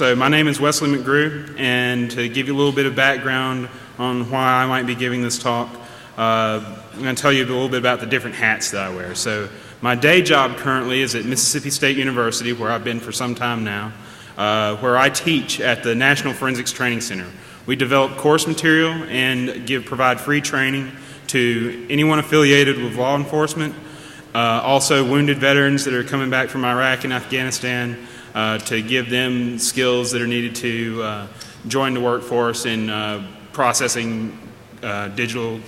So my name is Wesley McGrew, and to give you a little bit of background on why I might be giving this talk, I'm going to tell you a little bit about the different hats that I wear. So my day job currently is at Mississippi State University, where I've been for some time now, where I teach at the National Forensics Training Center. We develop course material and provide free training to anyone affiliated with law enforcement, also wounded veterans that are coming back from Iraq and Afghanistan, to give them skills that are needed to join the workforce in processing digital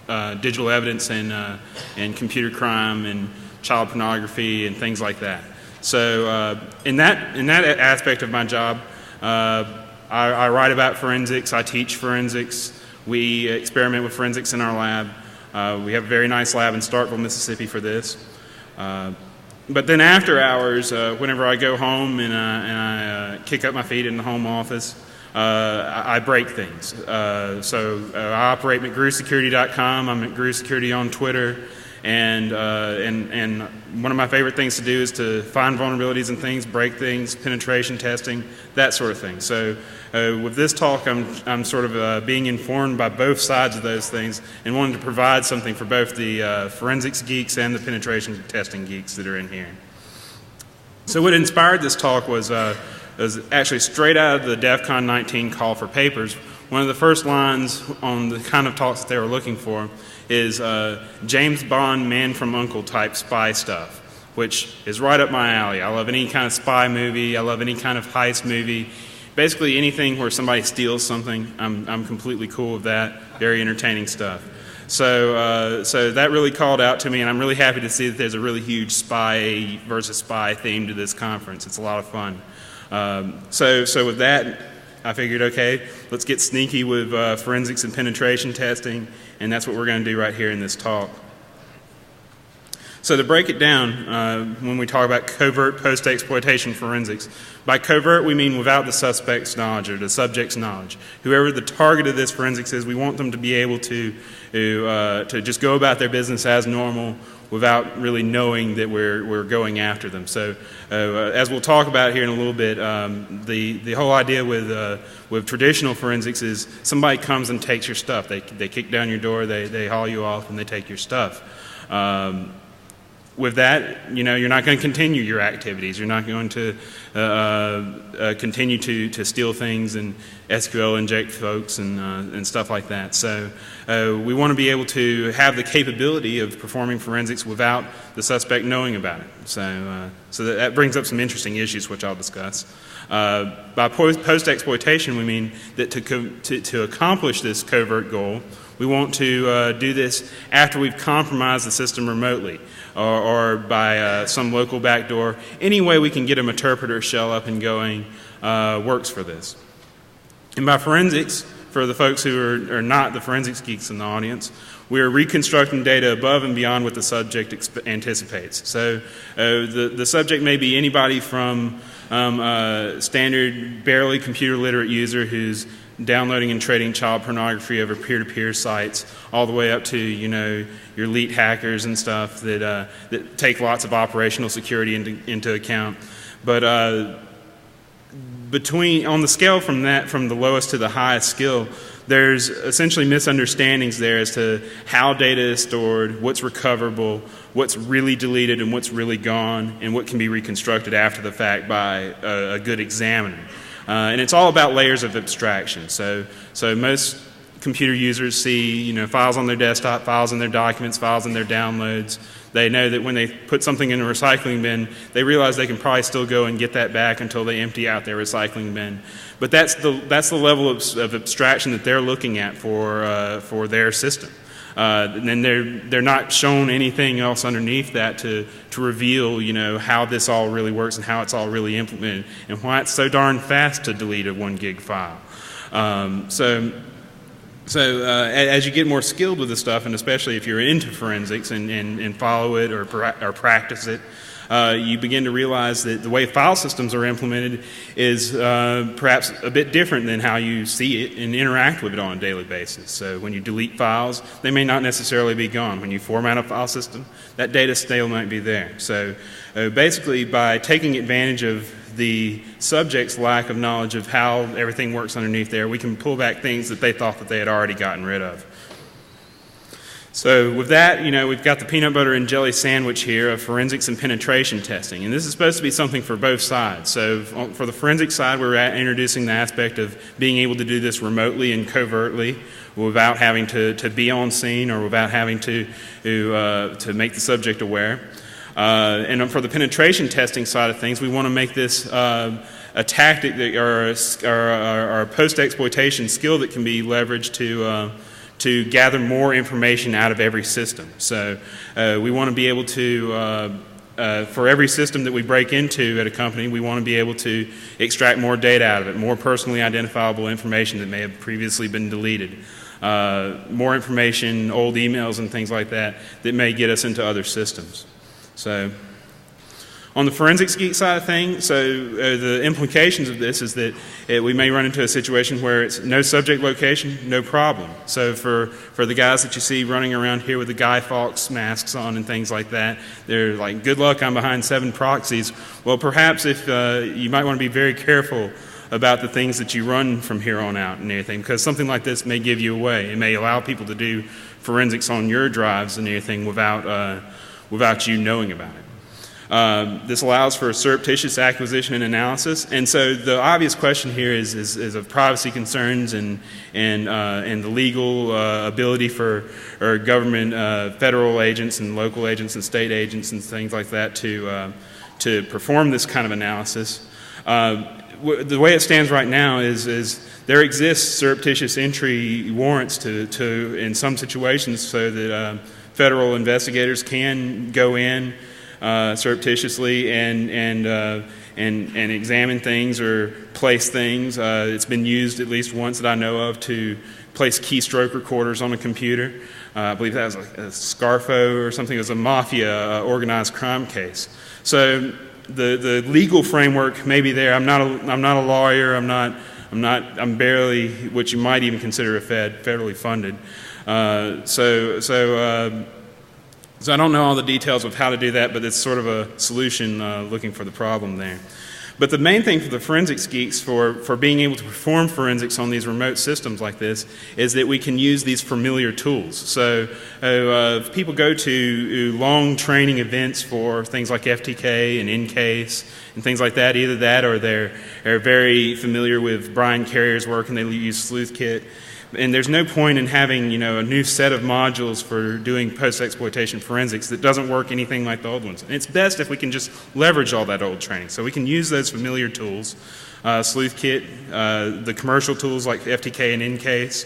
evidence and computer crime and child pornography and things like that. So in that aspect of my job, I write about forensics, I teach forensics, we experiment with forensics in our lab. We have a very nice lab in Starkville, Mississippi for this. But then after hours, whenever I go home and I kick up my feet in the home office, I break things. So I operate McGrewSecurity.com. I'm McGrew Security on Twitter, and one of my favorite things to do is to find vulnerabilities in things, break things, penetration testing, that sort of thing. So with this talk, I'm sort of being informed by both sides of those things and wanting to provide something for both the forensics geeks and the penetration testing geeks that are in here. So what inspired this talk was actually straight out of the DEFCON 19 call for papers. One of the first lines on the kind of talks that they were looking for is James Bond, man from U.N.C.L.E. type spy stuff, which is right up my alley. I love any kind of spy movie. I love any kind of heist movie. Basically anything where somebody steals something, I'm completely cool with that. Very entertaining stuff. So that really called out to me, and I'm really happy to see that there's a really huge spy versus spy theme to this conference. It's a lot of fun. So with that, I figured, okay, let's get sneaky with forensics and penetration testing, and that's what we're going to do right here in this talk. So to break it down, when we talk about covert post-exploitation forensics, by covert we mean without the suspect's knowledge or the subject's knowledge. Whoever the target of this forensics is, we want them to be able to just go about their business as normal without really knowing that we're going after them. So as we'll talk about here in a little bit, the whole idea with traditional forensics is somebody comes and takes your stuff. They kick down your door, they haul you off, and they take your stuff. With that, you're not going to continue your activities. You're not going to continue to steal things and SQL inject folks and stuff like that. So we want to be able to have the capability of performing forensics without the suspect knowing about it. So that brings up some interesting issues, which I'll discuss. By post-exploitation, we mean that to accomplish this covert goal, we want to do this after we've compromised the system remotely or by some local backdoor. Any way we can get a interpreter shell up and going works for this. And by forensics, for the folks who are not the forensics geeks in the audience, we are reconstructing data above and beyond what the subject anticipates. So the subject may be anybody from standard, barely computer literate user who's downloading and trading child pornography over peer-to-peer sites, all the way up to your elite hackers and stuff that take lots of operational security into account. But on the scale from the lowest to the highest skill, there's essentially misunderstandings there as to how data is stored, what's recoverable, what's really deleted and what's really gone, and what can be reconstructed after the fact by a good examiner. And it's all about layers of abstraction. So most computer users see files on their desktop, files in their documents, files in their downloads. They know that when they put something in a recycling bin, they realize they can probably still go and get that back until they empty out their recycling bin. But that's the level of abstraction that they're looking at for their system. And they're not shown anything else underneath that to reveal how this all really works and how it's all really implemented and why it's so darn fast to delete a 1 gig file. So as you get more skilled with this stuff, and especially if you're into forensics and follow it or practice it, you begin to realize that the way file systems are implemented is perhaps a bit different than how you see it and interact with it on a daily basis. So when you delete files, they may not necessarily be gone. When you format a file system, that data still might be there. So basically, by taking advantage of the subject's lack of knowledge of how everything works underneath there, we can pull back things that they thought that they had already gotten rid of. So with that, we've got the peanut butter and jelly sandwich here of forensics and penetration testing. And this is supposed to be something for both sides. So for the forensic side, we're introducing the aspect of being able to do this remotely and covertly without having to be on scene or without having to make the subject aware. And for the penetration testing side of things, we want to make this a tactic or a post-exploitation skill that can be leveraged to gather more information out of every system. So we want to be able to, for every system that we break into at a company, we want to be able to extract more data out of it, more personally identifiable information that may have previously been deleted, more information, old emails and things like that may get us into other systems. So on the forensics geek side of things, the implications of this is that we may run into a situation where it's no subject location, no problem. So for the guys that you see running around here with the Guy Fawkes masks on and things like that, they're like, good luck, I'm behind 7 proxies. Well, perhaps if you might want to be very careful about the things that you run from here on out and everything, because something like this may give you away. It may allow people to do forensics on your drives and everything without you knowing about it. This allows for surreptitious acquisition and analysis, and so the obvious question here is of privacy concerns and the legal ability for government, federal agents and local agents and state agents and things like that to perform this kind of analysis. The way it stands right now is there exists surreptitious entry warrants to in some situations so that federal investigators can go in surreptitiously and examine things or place things. It's been used at least once that I know of to place keystroke recorders on a computer. I believe that was a Scarfo or something. It was a mafia organized crime case. So the legal framework may be there. I'm not a lawyer. I'm barely what you might even consider federally funded. So I don't know all the details of how to do that, but it's sort of a solution looking for the problem there. But the main thing for the forensics geeks for being able to perform forensics on these remote systems like this is that we can use these familiar tools. So if people go to long training events for things like FTK and Encase and things like that, either that or they're very familiar with Brian Carrier's work and they use Sleuth Kit. And there's no point in having, a new set of modules for doing post-exploitation forensics that doesn't work anything like the old ones. And it's best if we can just leverage all that old training. So we can use those familiar tools, Sleuth Kit, the commercial tools like FTK and Encase.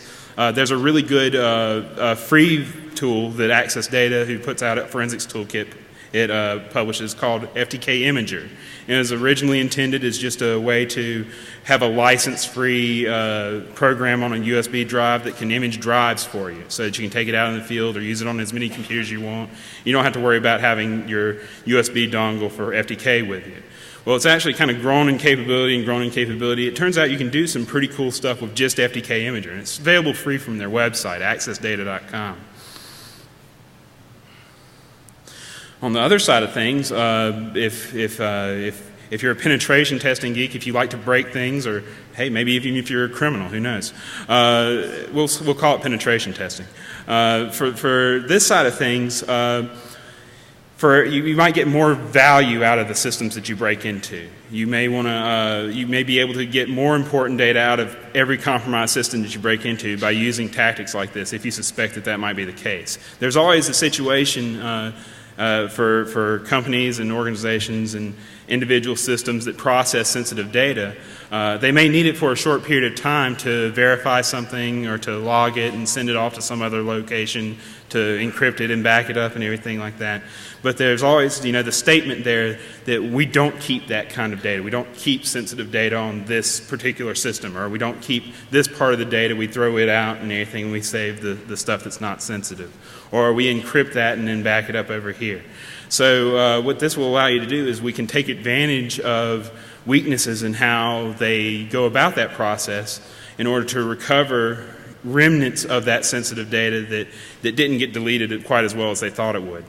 There's a really good free tool that Access Data, who puts out a forensics toolkit, it publishes, called FTK Imager. It was originally intended as just a way to have a license-free program on a USB drive that can image drives for you so that you can take it out in the field or use it on as many computers you want. You don't have to worry about having your USB dongle for FTK with you. Well, it's actually kind of grown in capability and grown in capability. It turns out you can do some pretty cool stuff with just FTK Imager, and it's available free from their website, accessdata.com. On the other side of things, if you're a penetration testing geek, if you like to break things, or hey, maybe even if you're a criminal, who knows? We'll call it penetration testing. For this side of things, you might get more value out of the systems that you break into. You may be able to get more important data out of every compromised system that you break into by using tactics like this, if you suspect that might be the case. There's always a situation for companies and organizations and individual systems that process sensitive data. They may need it for a short period of time to verify something or to log it and send it off to some other location to encrypt it and back it up and everything like that. But there's always, the statement there that we don't keep that kind of data. We don't keep sensitive data on this particular system, or we don't keep this part of the data. We throw it out and everything, and we save the stuff that's not sensitive. Or we encrypt that and then back it up over here. So what this will allow you to do is we can take advantage of weaknesses in how they go about that process in order to recover remnants of that sensitive data that didn't get deleted quite as well as they thought it would.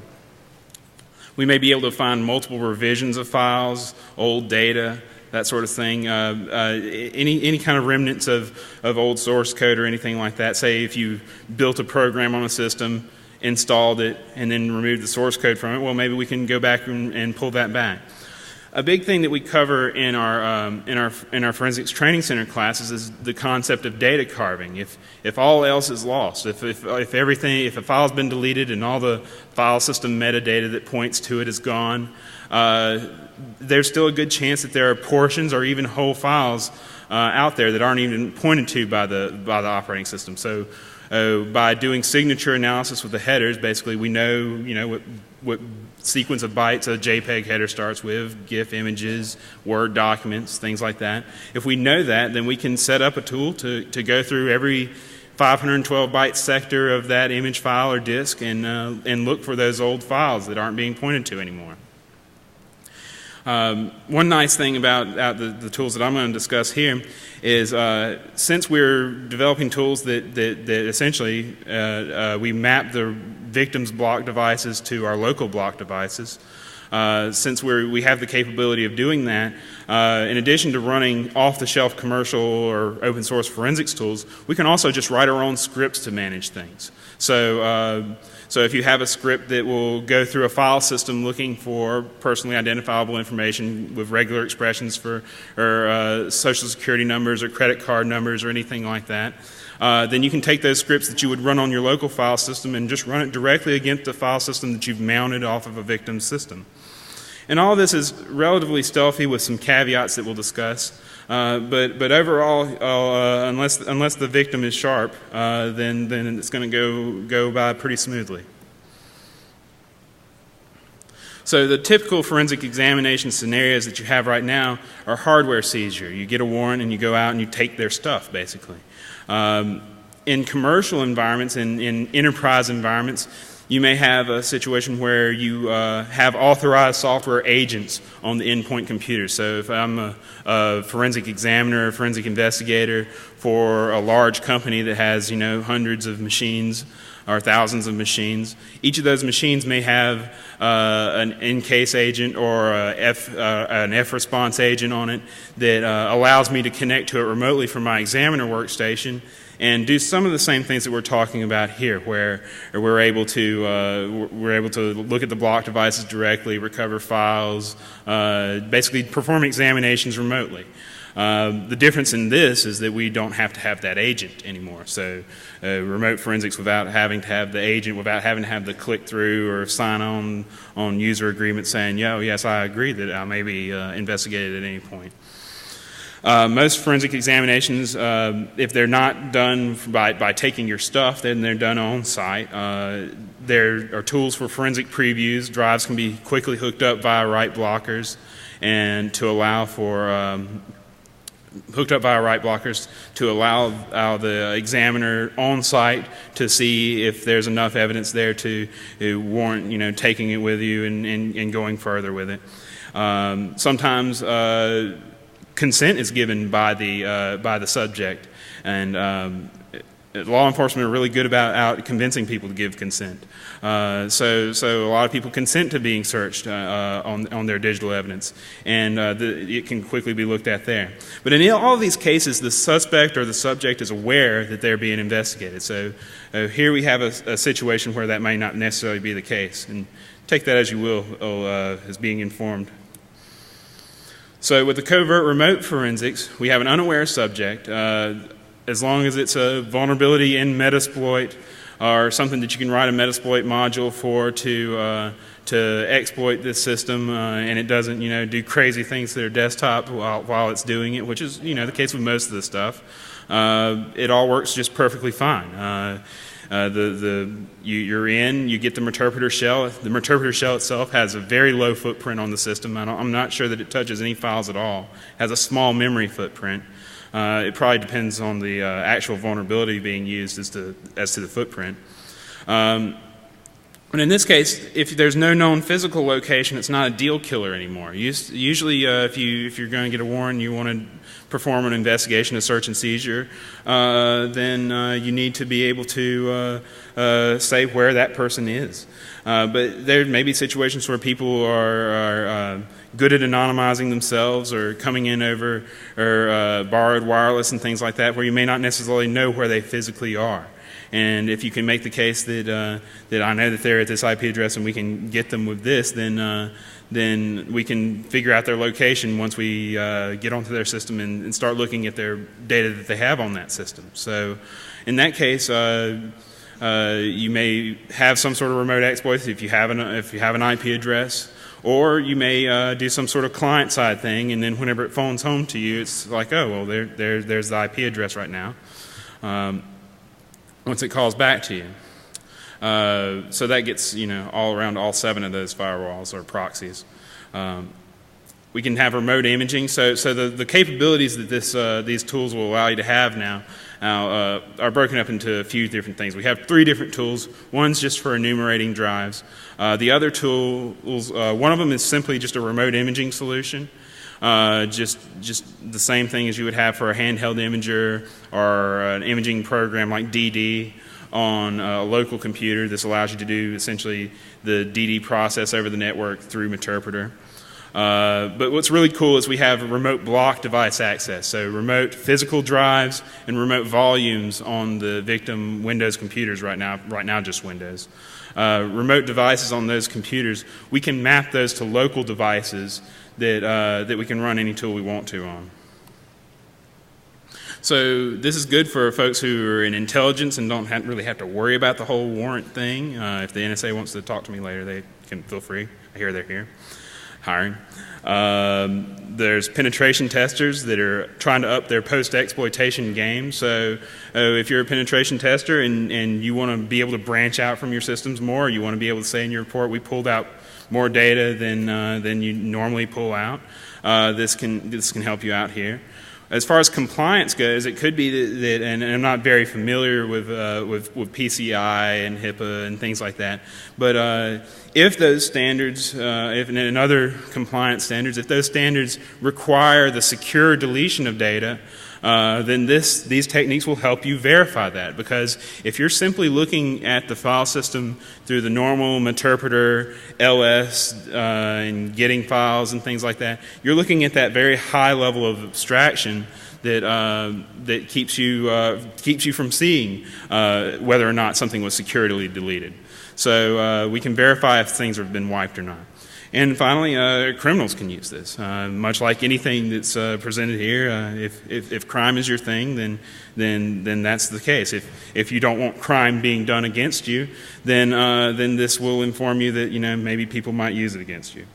We may be able to find multiple revisions of files, old data, that sort of thing. Any kind of remnants of old source code or anything like that. Say if you built a program on a system, installed it, and then removed the source code from it, well, maybe we can go back and pull that back. A big thing that we cover in our forensics training center classes is the concept of data carving. If all else is lost, if a file's been deleted and all the file system metadata that points to it is gone, there's still a good chance that there are portions or even whole files out there that aren't even pointed to by the operating system. So by doing signature analysis with the headers, basically we know what sequence of bytes a JPEG header starts with, GIF images, Word documents, things like that. If we know that, then we can set up a tool to go through every 512 byte sector of that image file or disk and look for those old files that aren't being pointed to anymore. One nice thing about the tools that I'm going to discuss here is since we're developing tools that essentially we map the victim's block devices to our local block devices, since we have the capability of doing that, in addition to running off-the-shelf commercial or open source forensics tools, we can also just write our own scripts to manage things. So if you have a script that will go through a file system looking for personally identifiable information with regular expressions for social security numbers or credit card numbers or anything like that, then you can take those scripts that you would run on your local file system and just run it directly against the file system that you've mounted off of a victim's system. And all this is relatively stealthy with some caveats that we'll discuss. But overall, unless the victim is sharp, then it's going to go by pretty smoothly. So the typical forensic examination scenarios that you have right now are hardware seizure. You get a warrant and you go out and you take their stuff, basically. In commercial environments, in enterprise environments, you may have a situation where you have authorized software agents on the endpoint computer. So if I'm a forensic examiner, a forensic investigator for a large company that has hundreds of machines or thousands of machines, each of those machines may have an in-case agent or an F-response agent on it that allows me to connect to it remotely from my examiner workstation and do some of the same things that we're talking about here, where we're able to look at the block devices directly, recover files, basically perform examinations remotely. The difference in this is that we don't have to have that agent anymore. So remote forensics without having to have the agent, without having to have the click through or sign on user agreement saying, yes, I agree that I may be investigated at any point. Most forensic examinations, if they're not done by taking your stuff, then they're done on site. There are tools for forensic previews. Drives can be quickly hooked up via write blockers, and to allow for the examiner on site to see if there's enough evidence there to warrant taking it with you and going further with it. Sometimes consent is given by the subject, and law enforcement are really good about convincing people to give consent. So a lot of people consent to being searched on their digital evidence, and it can quickly be looked at there. But in all of these cases, the suspect or the subject is aware that they're being investigated. So here we have a situation where that may not necessarily be the case, and take that as you will as being informed. So with the covert remote forensics, we have an unaware subject. As long as it's a vulnerability in Metasploit or something that you can write a Metasploit module for to exploit this system, and it doesn't do crazy things to their desktop while it's doing it, which is the case with most of the stuff. It all works just perfectly fine. You're in, you get the Meterpreter shell. The Meterpreter shell itself has a very low footprint on the system. I'm not sure that it touches any files at all. It has a small memory footprint. It probably depends on the actual vulnerability being used as to the footprint. But in this case, if there's no known physical location, it's not a deal killer anymore. Usually, if you're going to get a warrant, you want to perform an investigation, a search and seizure, then you need to be able to say where that person is. But there may be situations where people are good at anonymizing themselves or coming in over or borrowed wireless and things like that, where you may not necessarily know where they physically are. And if you can make the case that that I know that they're at this IP address and we can get them with this, then we can figure out their location once we get onto their system and start looking at their data that they have on that system. So in that case, you may have some sort of remote exploit if you have an IP address, or you may do some sort of client-side thing, and then whenever it phones home to you, it's like, oh, well, there's the IP address right now. Once it calls back to you. So that gets, all around all 7 of those firewalls or proxies. We can have remote imaging. So the capabilities that these tools will allow you to have now are broken up into a few different things. We have 3 different tools. One's just for enumerating drives. The other tools, one of them is simply just a remote imaging solution. Just the same thing as you would have for a handheld imager or an imaging program like DD on a local computer. This allows you to do essentially the DD process over the network through Meterpreter. But what's really cool is we have remote block device access, so remote physical drives and remote volumes on the victim Windows computers right now just Windows. Remote devices on those computers, we can map those to local devices that we can run any tool we want to on. So this is good for folks who are in intelligence and don't really have to worry about the whole warrant thing. If the NSA wants to talk to me later, they can feel free. I hear they're here hiring. There's penetration testers that are trying to up their post-exploitation game. So if you're a penetration tester and you want to be able to branch out from your systems more, you want to be able to say in your report, we pulled out more data than you normally pull out, this can help you out here. As far as compliance goes, it could be that and I'm not very familiar with PCI and HIPAA and things like that, but if those standards, and other compliance standards, if those standards require the secure deletion of data, then these techniques will help you verify that. Because if you're simply looking at the file system through the normal Meterpreter, LS, and getting files and things like that, you're looking at that very high level of abstraction that keeps you from seeing whether or not something was securely deleted. So we can verify if things have been wiped or not. And finally, criminals can use this. Much like anything that's presented here, if crime is your thing, then that's the case. If you don't want crime being done against you, then this will inform you that maybe people might use it against you.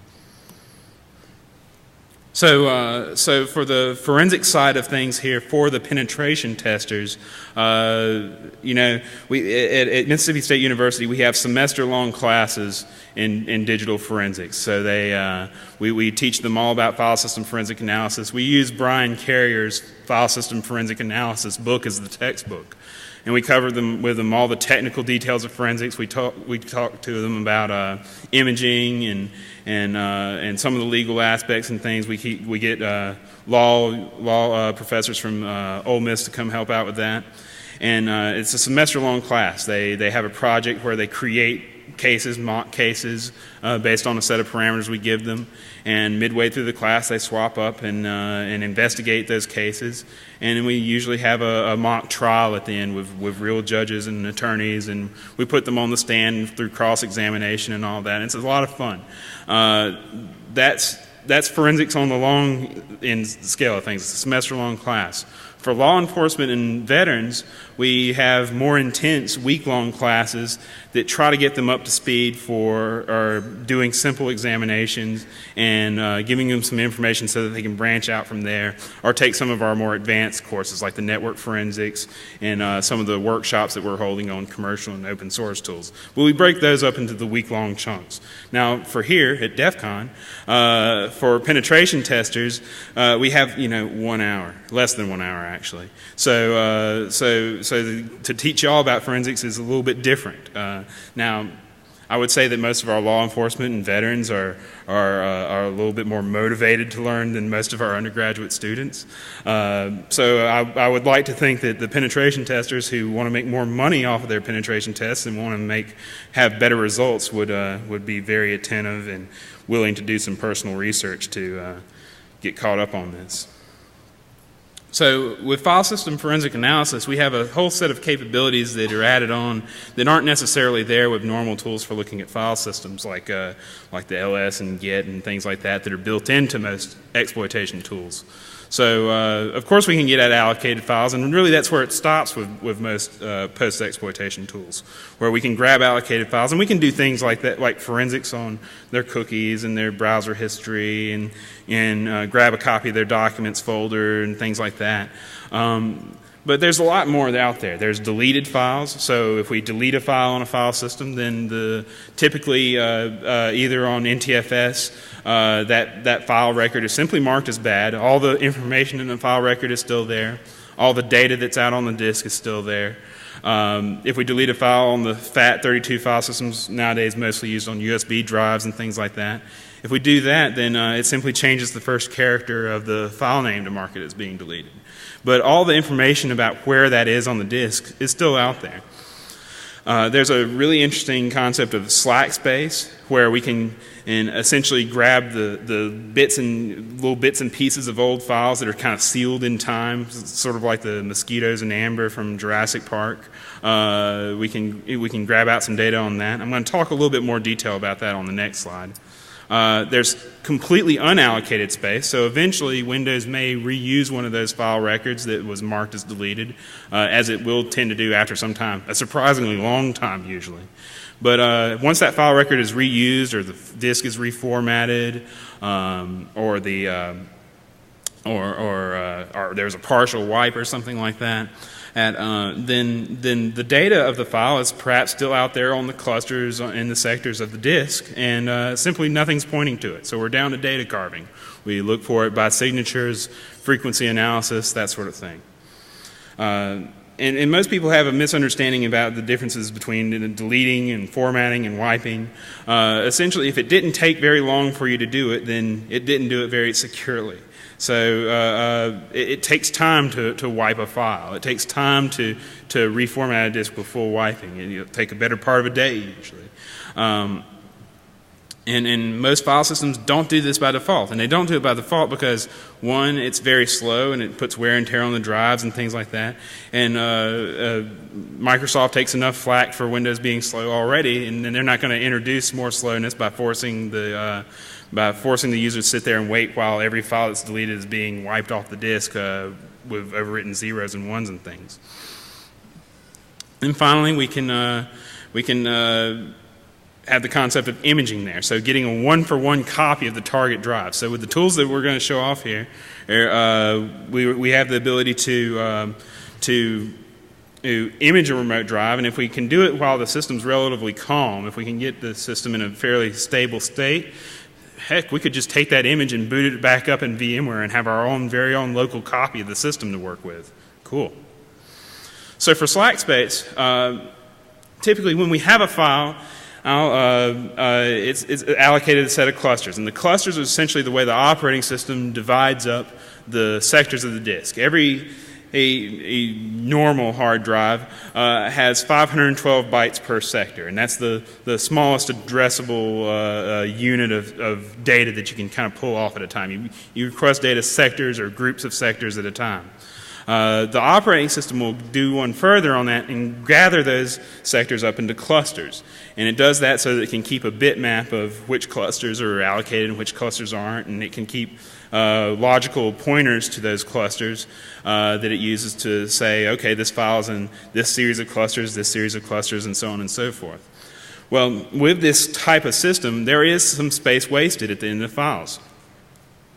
So for the forensic side of things here, for the penetration testers, we at Mississippi State University we have semester-long classes in digital forensics. So we teach them all about file system forensic analysis. We use Brian Carrier's file system forensic analysis book as the textbook. And we cover them with them all the technical details of forensics. We talk to them about imaging and some of the legal aspects and things. We get law professors from Ole Miss to come help out with that. And it's a semester-long class. They have a project where they create cases, mock cases, based on a set of parameters we give them. And midway through the class, they swap up and investigate those cases. And then we usually have a mock trial at the end with real judges and attorneys, and we put them on the stand through cross-examination and all that. And it's a lot of fun. That's forensics on the long end scale of things. It's a semester-long class. For law enforcement and veterans, we have more intense week-long classes that try to get them up to speed for doing simple examinations and giving them some information so that they can branch out from there, or take some of our more advanced courses like the network forensics and some of the workshops that we're holding on commercial and open source tools. But we break those up into the week-long chunks. Now, for here at DEFCON, for penetration testers, we have 1 hour, less than 1 hour actually. So to teach you all about forensics is a little bit different. Now, I would say that most of our law enforcement and veterans are a little bit more motivated to learn than most of our undergraduate students. So I would like to think that the penetration testers who want to make more money off of their penetration tests and want to have better results would be very attentive and willing to do some personal research to get caught up on this. So with file system forensic analysis, we have a whole set of capabilities that are added on that aren't necessarily there with normal tools for looking at file systems like the LS and Git and things like that are built into most exploitation tools. So of course we can get at allocated files, and really that's where it stops with most post-exploitation tools, where we can grab allocated files, and we can do things like that, like forensics on their cookies and their browser history, and grab a copy of their documents folder and things like that. But there's a lot more out there. There's deleted files. So if we delete a file on a file system, then typically either on NTFS, that file record is simply marked as bad. All the information in the file record is still there. All the data that's out on the disk is still there. If we delete a file on the FAT32 file systems, nowadays mostly used on USB drives and things like that, if we do that, then it simply changes the first character of the file name to mark it as being deleted. But all the information about where that is on the disk is still out there. There's a really interesting concept of slack space, where we can essentially grab the little bits and pieces of old files that are kind of sealed in time, sort of like the mosquitoes in amber from Jurassic Park. We can grab out some data on that. I'm going to talk a little bit more detail about that on the next slide. There's completely unallocated space, so eventually Windows may reuse one of those file records that was marked as deleted, as it will tend to do after some time, a surprisingly long time usually. But once that file record is reused, or the disk is reformatted, or there's a partial wipe or something like that, then the data of the file is perhaps still out there on the clusters in the sectors of the disk, and simply nothing's pointing to it. So we're down to data carving. We look for it by signatures, frequency analysis, that sort of thing. And most people have a misunderstanding about the differences between deleting and formatting and wiping. Essentially, if it didn't take very long for you to do it, then it didn't do it very securely. So it takes time to wipe a file. It takes time to reformat a disk before wiping. It'll take a better part of a day usually. And most file systems don't do this by default. And they don't do it by default because, one, it's very slow and it puts wear and tear on the drives and things like that. And Microsoft takes enough flack for Windows being slow already, and then they're not going to introduce more slowness by forcing the user to sit there and wait while every file that's deleted is being wiped off the disk with overwritten zeros and ones and things. And finally, we can have the concept of imaging there. So getting a one-for-one copy of the target drive. So with the tools that we're going to show off here, we have the ability to image a remote drive, and if we can do it while the system's relatively calm, if we can get the system in a fairly stable state, heck, we could just take that image and boot it back up in VMware and have our very own local copy of the system to work with. Cool. So for slack space, typically when we have a file, it's allocated a set of clusters, and the clusters are essentially the way the operating system divides up the sectors of the disk. A normal hard drive has 512 bytes per sector, and that's the smallest addressable unit of data that you can kind of pull off at a time. You request data sectors or groups of sectors at a time. The operating system will do one further on that and gather those sectors up into clusters. And it does that so that it can keep a bitmap of which clusters are allocated and which clusters aren't, and it can keep logical pointers to those clusters that it uses to say, okay, this file is in this series of clusters, and so on and so forth. Well, with this type of system, there is some space wasted at the end of the files.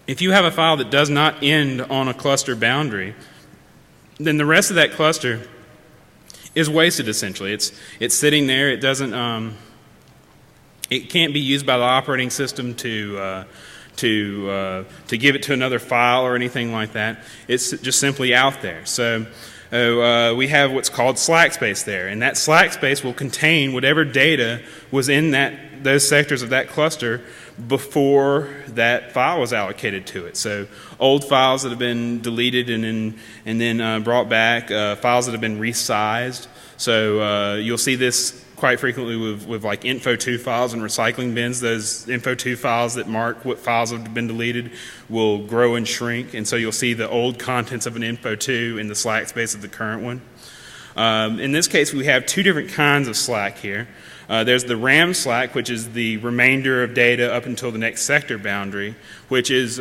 If you have a file that does not end on a cluster boundary, then the rest of that cluster is wasted essentially. It's sitting there. It doesn't. It can't be used by the operating system to give it to another file or anything like that. It's just simply out there. So we have what's called slack space there, and that slack space will contain whatever data was in those sectors of that cluster before that file was allocated to it. So old files that have been deleted and then brought back, files that have been resized. So you'll see this quite frequently with like info2 files and recycling bins. Those info2 files that mark what files have been deleted will grow and shrink, and so you'll see the old contents of an info2 in the slack space of the current one. In this case, we have two different kinds of slack here. There's the RAM slack, which is the remainder of data up until the next sector boundary, which is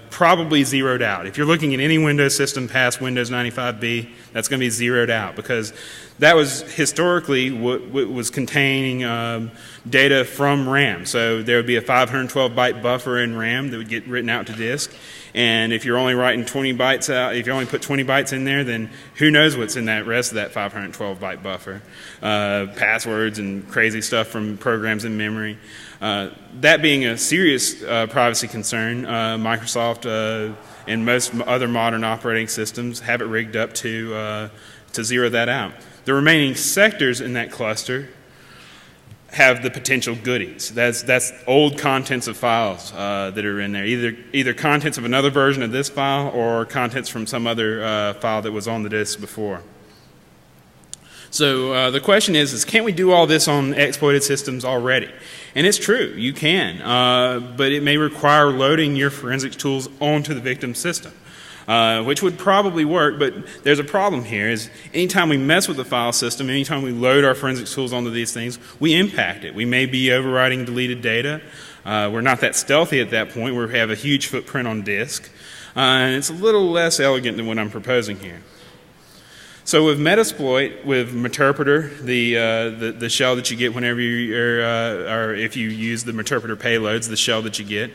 probably zeroed out. If you're looking at any Windows system past Windows 95B, that's going to be zeroed out, because that was historically what was containing data from RAM. So there would be a 512-byte buffer in RAM that would get written out to disk. And if you're only writing 20 bytes out, if you only put 20 bytes in there, then who knows what's in that rest of that 512-byte buffer. Passwords and crazy stuff from programs in memory. That being a serious privacy concern, Microsoft and most other modern operating systems have it rigged up to zero that out. The remaining sectors in that cluster have the potential goodies. That's old contents of files that are in there, either contents of another version of this file or contents from some other file that was on the disk before. So the question is can we do all this on exploited systems already? And it's true, you can, but it may require loading your forensics tools onto the victim system. Which would probably work, but there's a problem here is anytime we mess with the file system, anytime we load our forensics tools onto these things, we impact it. We may be overwriting deleted data. We're not that stealthy at that point. We have a huge footprint on disk. And it's a little less elegant than what I'm proposing here. So with Metasploit, with Meterpreter, the shell that you get whenever or if you use the Meterpreter payloads, the shell that you get,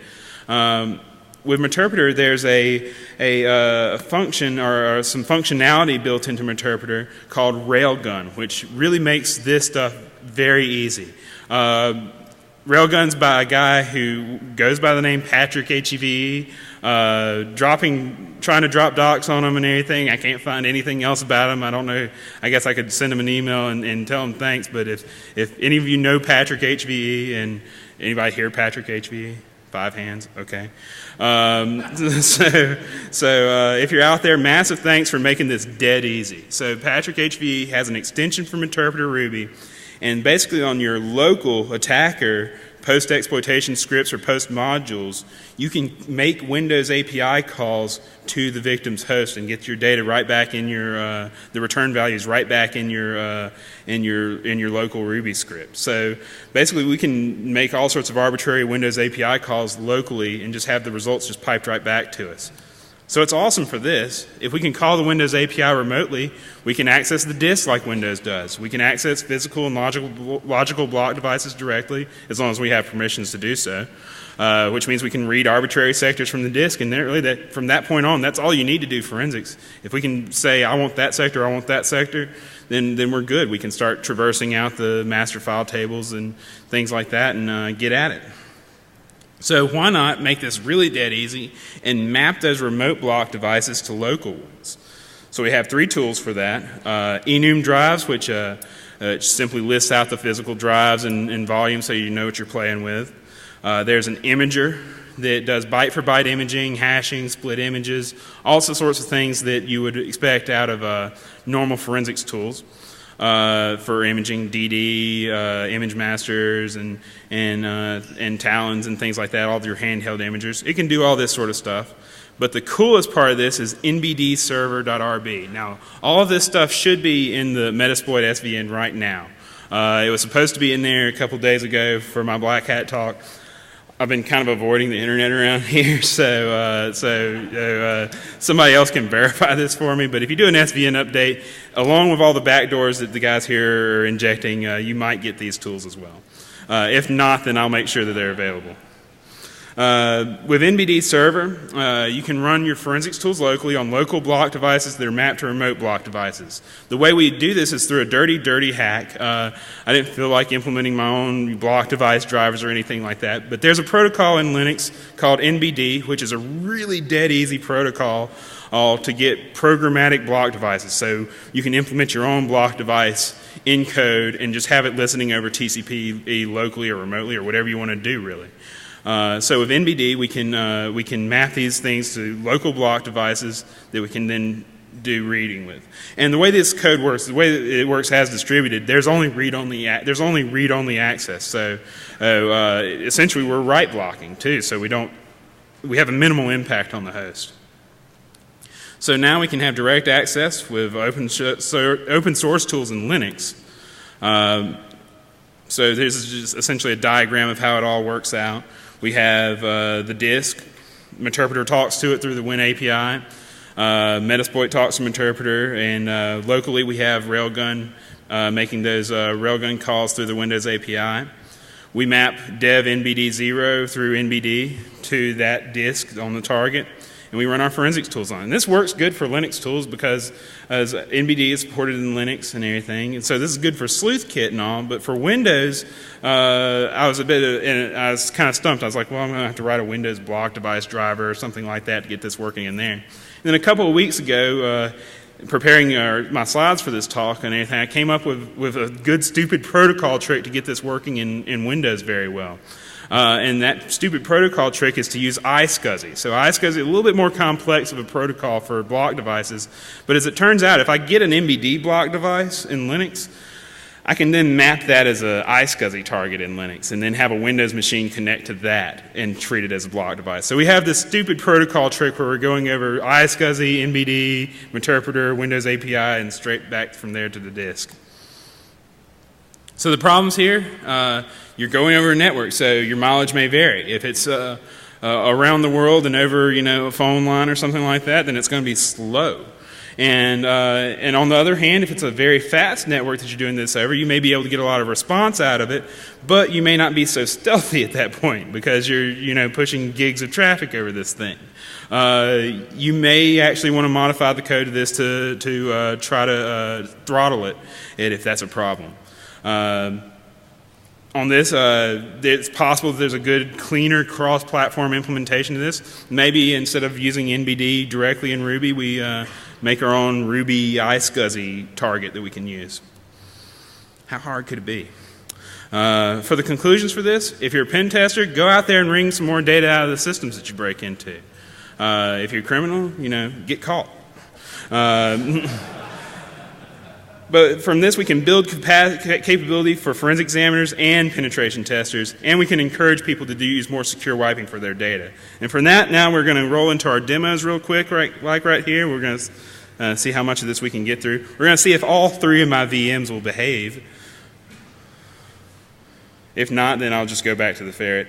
with Meterpreter, there's a function or some functionality built into Meterpreter called Railgun, which really makes this stuff very easy. Railgun's by a guy who goes by the name Patrick HEVE, trying to drop docs on him and everything. I can't find anything else about him. I don't know. I guess I could send him an email and tell him thanks, but if any of you know Patrick HEVE, and anybody here Patrick HEVE? 5 hands, okay. So if you're out there, massive thanks for making this dead easy. So Patrick HEVE has an extension from Interpreter Ruby, and basically on your local attacker post-exploitation scripts or post modules, you can make Windows API calls to the victim's host and get your data right back in your the return values right back in your local Ruby script. So basically, we can make all sorts of arbitrary Windows API calls locally and just have the results just piped right back to us. So it's awesome for this. If we can call the Windows API remotely, we can access the disk like Windows does. We can access physical and logical block devices directly, as long as we have permissions to do so, which means we can read arbitrary sectors from the disk, and really from that point on, that's all you need to do forensics. If we can say, I want that sector, then we're good. We can start traversing out the master file tables and things like that and get at it. So why not make this really dead easy and map those remote block devices to local ones? So we have 3 tools for that. enum drives, which simply lists out the physical drives and volume so you know what you're playing with. There's an imager that does byte-for-byte imaging, hashing, split images, all sorts of things that you would expect out of normal forensics tools. For imaging, DD, image masters, and talons and things like that, all of your handheld imagers. It can do all this sort of stuff. But the coolest part of this is nbdserver.rb. Now, all of this stuff should be in the Metasploit SVN right now. It was supposed to be in there a couple days ago for my Black Hat talk. I've been kind of avoiding the internet around here, so somebody else can verify this for me. But if you do an SVN update, along with all the backdoors that the guys here are injecting, you might get these tools as well. If not, then I'll make sure that they're available. With NBD Server, you can run your forensics tools locally on local block devices that are mapped to remote block devices. The way we do this is through a dirty hack. I didn't feel like implementing my own block device drivers or anything like that, but there's a protocol in Linux called NBD, which is a really dead easy protocol all to get programmatic block devices. So you can implement your own block device in code and just have it listening over TCP locally or remotely or whatever you want to do, really. So with NBD, we can map these things to local block devices that we can then do reading with. And the way this code works, the way that it works as distributed, there's only read-only access. So essentially, we're write blocking too. So we have a minimal impact on the host. So now we can have direct access with open source tools in Linux. So this is just essentially a diagram of how it all works out. We have the disk. Interpreter talks to it through the Win API. Metasploit talks to Interpreter, and locally we have Railgun making those Railgun calls through the Windows API. We map dev NBD0 through NBD to that disk on the target, and we run our forensics tools on it. And this works good for Linux tools because as NBD is supported in Linux and everything, and so this is good for Sleuth Kit and all, but for Windows, I was kind of stumped. I was like, well, I'm going to have to write a Windows block device driver or something like that to get this working in there. And then a couple of weeks ago, preparing my slides for this talk and everything, I came up with a good stupid protocol trick to get this working in Windows very well. And that stupid protocol trick is to use iSCSI. So iSCSI is a little bit more complex of a protocol for block devices, but as it turns out, if I get an NBD block device in Linux, I can then map that as an iSCSI target in Linux and then have a Windows machine connect to that and treat it as a block device. So we have this stupid protocol trick where we're going over iSCSI, NBD, Interpreter, Windows API, and straight back from there to the disk. So the problems here, you're going over a network, so your mileage may vary. If it's around the world and over a phone line or something like that, then it's going to be slow. And on the other hand, if it's a very fast network that you're doing this over, you may be able to get a lot of response out of it, but you may not be so stealthy at that point because you're pushing gigs of traffic over this thing. You may actually want to modify the code of this to try to throttle it if that's a problem. On this, it's possible that there's a good, cleaner cross-platform implementation of this. Maybe instead of using NBD directly in Ruby, we make our own Ruby iSCSI target that we can use. How hard could it be? For the conclusions for this, if you're a pen tester, go out there and wring some more data out of the systems that you break into. If you're a criminal, get caught. But from this, we can build capability for forensic examiners and penetration testers, and we can encourage people to use more secure wiping for their data. And from that, now we're going to roll into our demos real quick, right here. We're going to see how much of this we can get through. We're going to see if all three of my VMs will behave. If not, then I'll just go back to the ferret.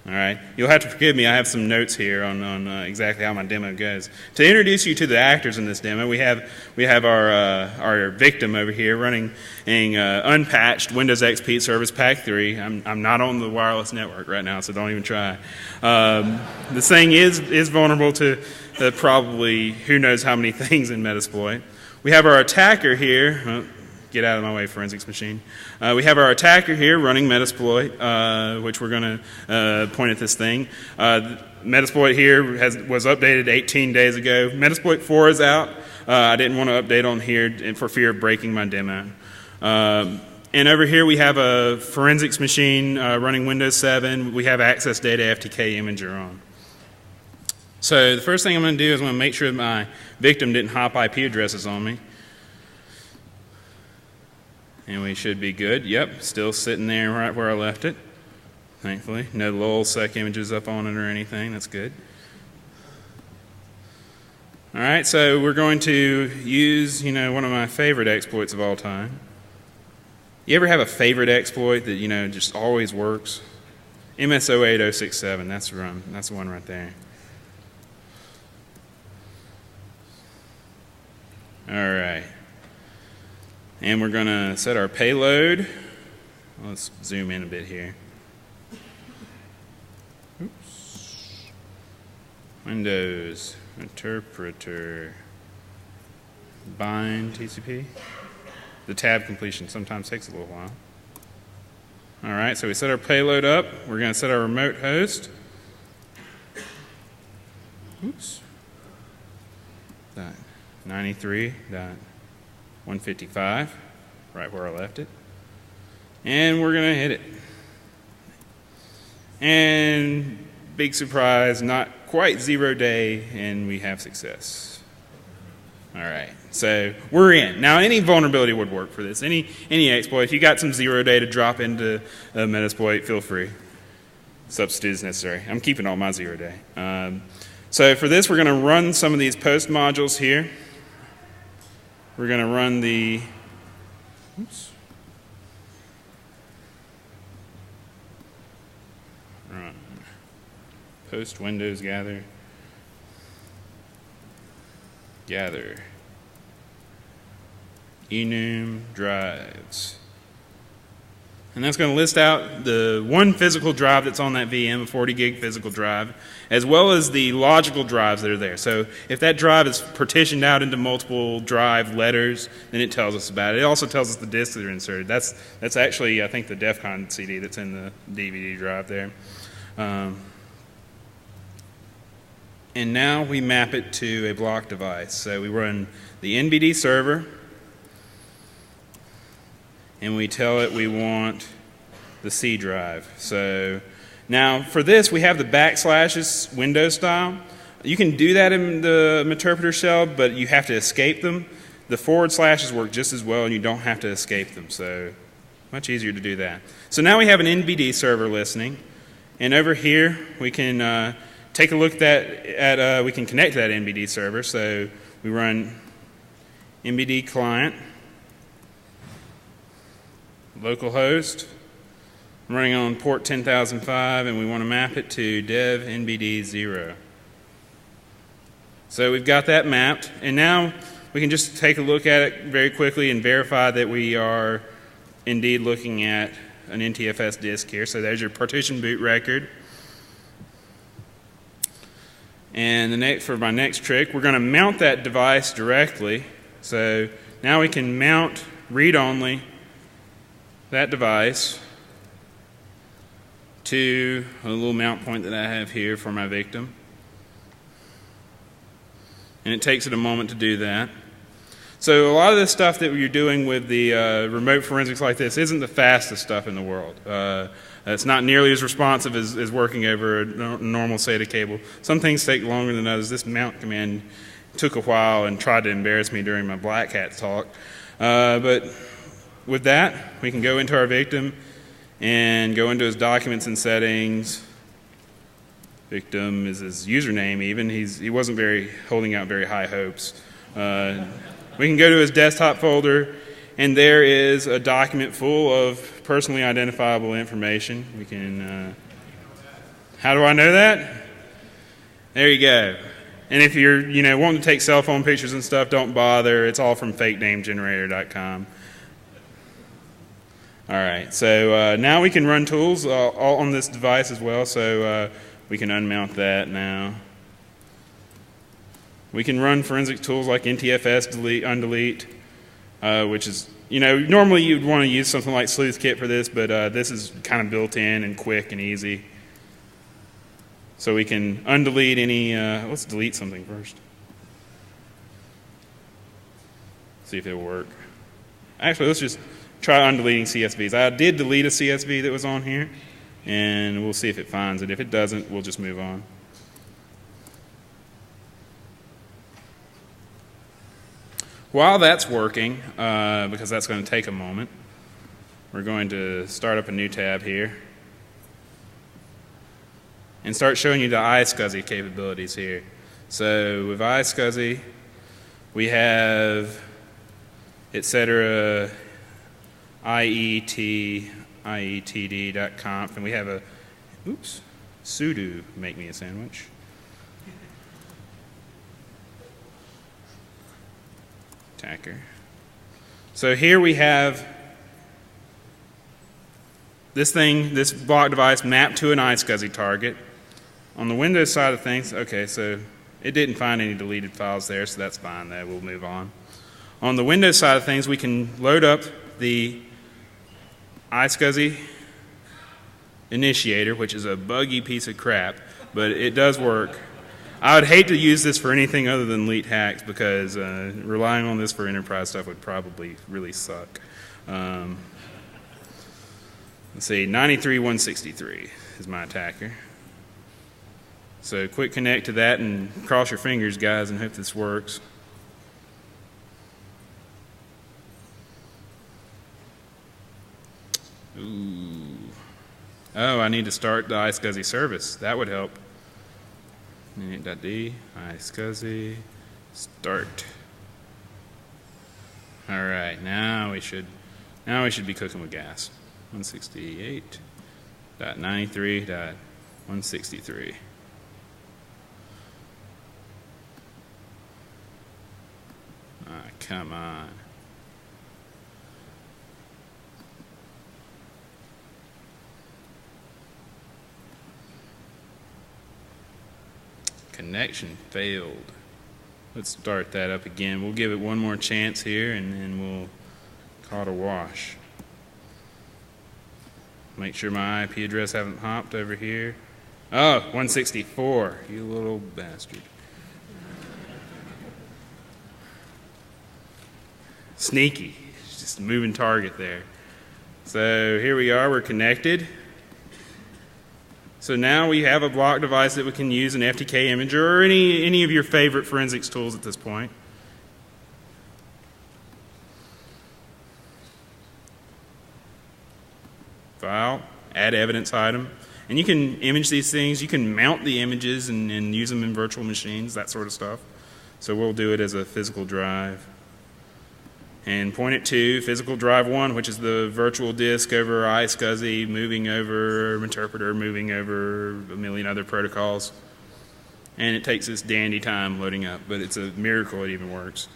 All right. You'll have to forgive me. I have some notes here on exactly how my demo goes. To introduce you to the actors in this demo, we have our victim over here running an unpatched Windows XP Service Pack 3. I'm not on the wireless network right now, so don't even try. This thing is vulnerable to probably who knows how many things in Metasploit. We have our attacker here. Get out of my way, forensics machine. We have our attacker here running Metasploit, which we're going to point at this thing. Metasploit here was updated 18 days ago. Metasploit 4 is out. I didn't want to update on here for fear of breaking my demo. And over here we have a forensics machine running Windows 7. We have Access Data FTK Imager on. So the first thing I'm going to do is I'm going to make sure that my victim didn't hop IP addresses on me. And we should be good. Yep, still sitting there right where I left it, thankfully. No lol sec images up on it or anything. That's good. All right, so we're going to use, one of my favorite exploits of all time. You ever have a favorite exploit that, just always works? MS08067, that's the one right there. All right. And we're going to set our payload. Let's zoom in a bit here. Oops. Windows, Interpreter, bind TCP. The tab completion sometimes takes a little while. All right, so we set our payload up. We're going to set our remote host. oops, .93.155, right where I left it. And we're going to hit it. And big surprise, not quite 0 day, and we have success. All right, so we're in. Now, any vulnerability would work for this. Any exploit. If you got some 0 day to drop into Metasploit, feel free. Substitute is necessary. I'm keeping all my 0 day. So for this, we're going to run some of these post modules here. We're going to run the, oops. Run post Windows gather enum drives. And that's going to list out the one physical drive that's on that VM, a 40 gig physical drive, as well as the logical drives that are there. So if that drive is partitioned out into multiple drive letters, then it tells us about it. It also tells us the disks that are inserted. That's actually, I think, the DEFCON CD that's in the DVD drive there. And now we map it to a block device. So we run the NBD server, and we tell it we want the C drive. So now for this, we have the backslashes Windows style. You can do that in the interpreter shell, but you have to escape them. The forward slashes work just as well, and you don't have to escape them. So much easier to do that. So now we have an NBD server listening, and over here we can take a look at we can connect to that NBD server. So we run NBD client, localhost, running on port 10,005, and we want to map it to dev NBD 0. So we've got that mapped, and now we can just take a look at it very quickly and verify that we are indeed looking at an NTFS disk here. So there's your partition boot record. And for my next trick, we're going to mount that device directly. So now we can mount read-only that device to a little mount point that I have here for my victim. And it takes it a moment to do that. So a lot of the stuff that you're doing with the remote forensics like this isn't the fastest stuff in the world. It's not nearly as responsive as working over a normal SATA cable. Some things take longer than others. This mount command took a while and tried to embarrass me during my Black Hat talk. But with that, we can go into our victim and go into his documents and settings. Victim is his username even. He wasn't holding out very high hopes. We can go to his desktop folder, and there is a document full of personally identifiable information. We can, how do I know that? There you go. And if you're, wanting to take cell phone pictures and stuff, don't bother. It's all from fakenamegenerator.com. All right, so now we can run tools all on this device as well, so we can unmount that now. We can run forensic tools like NTFS delete, undelete, which is, normally you'd want to use something like Sleuth Kit for this, but this is kind of built in and quick and easy. So we can undelete any, let's delete something first. See if it'll work. Actually, let's just try undeleting CSVs. I did delete a CSV that was on here, and we'll see if it finds it. If it doesn't, we'll just move on. While that's working, because that's going to take a moment, we're going to start up a new tab here and start showing you the iSCSI capabilities here. So with iSCSI, we have etc. ietd.conf, and we have a sudo make me a sandwich. Attacker. So here we have this block device mapped to an iSCSI target. On the Windows side of things, okay, so it didn't find any deleted files there, so that's fine. We'll move on. On the Windows side of things, we can load up the iSCSI initiator, which is a buggy piece of crap, but it does work. I would hate to use this for anything other than elite hacks because relying on this for enterprise stuff would probably really suck. Let's see, 93.163 is my attacker. So quick connect to that and cross your fingers, guys, and hope this works. Ooh. Oh, I need to start the iSCSI service. That would help. Init.d, iSCSI, start. All right, now we should be cooking with gas. 168.93.163. Ah, come on. Connection failed. Let's start that up again. We'll give it one more chance here and then we'll call it a wash. Make sure my IP address hasn't hopped over here. Oh, 164, you little bastard. Sneaky, just a moving target there. So here we are, we're connected. So now we have a block device that we can use an FTK imager or any of your favorite forensics tools at this point. File, add evidence item. And you can image these things. You can mount the images and use them in virtual machines, that sort of stuff. So we'll do it as a physical drive. And point it to physical drive 1, which is the virtual disk over iSCSI, moving over interpreter, moving over a million other protocols. And it takes this dandy time loading up, but it's a miracle it even works.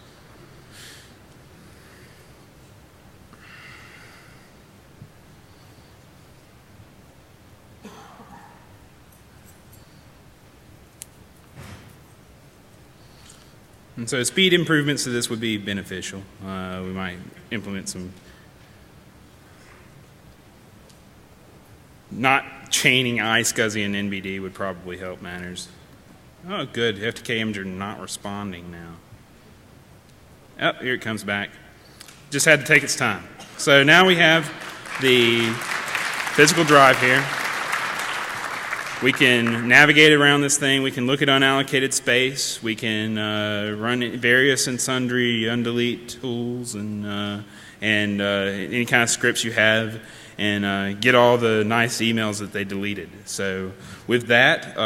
And so speed improvements to this would be beneficial. We might implement some not chaining iSCSI and NBD would probably help matters. Oh, good. FTK imager not responding now. Oh, here it comes back. Just had to take its time. So now we have the physical drive here. We can navigate around this thing. We can look at unallocated space. We can run various and sundry undelete tools and any kind of scripts you have and get all the nice emails that they deleted. So with that,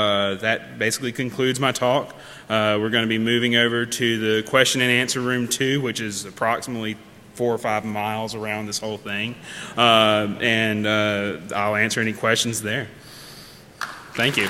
that basically concludes my talk. We're going to be moving over to the question and answer room 2, which is approximately 4 or 5 miles around this whole thing. And I'll answer any questions there. Thank you.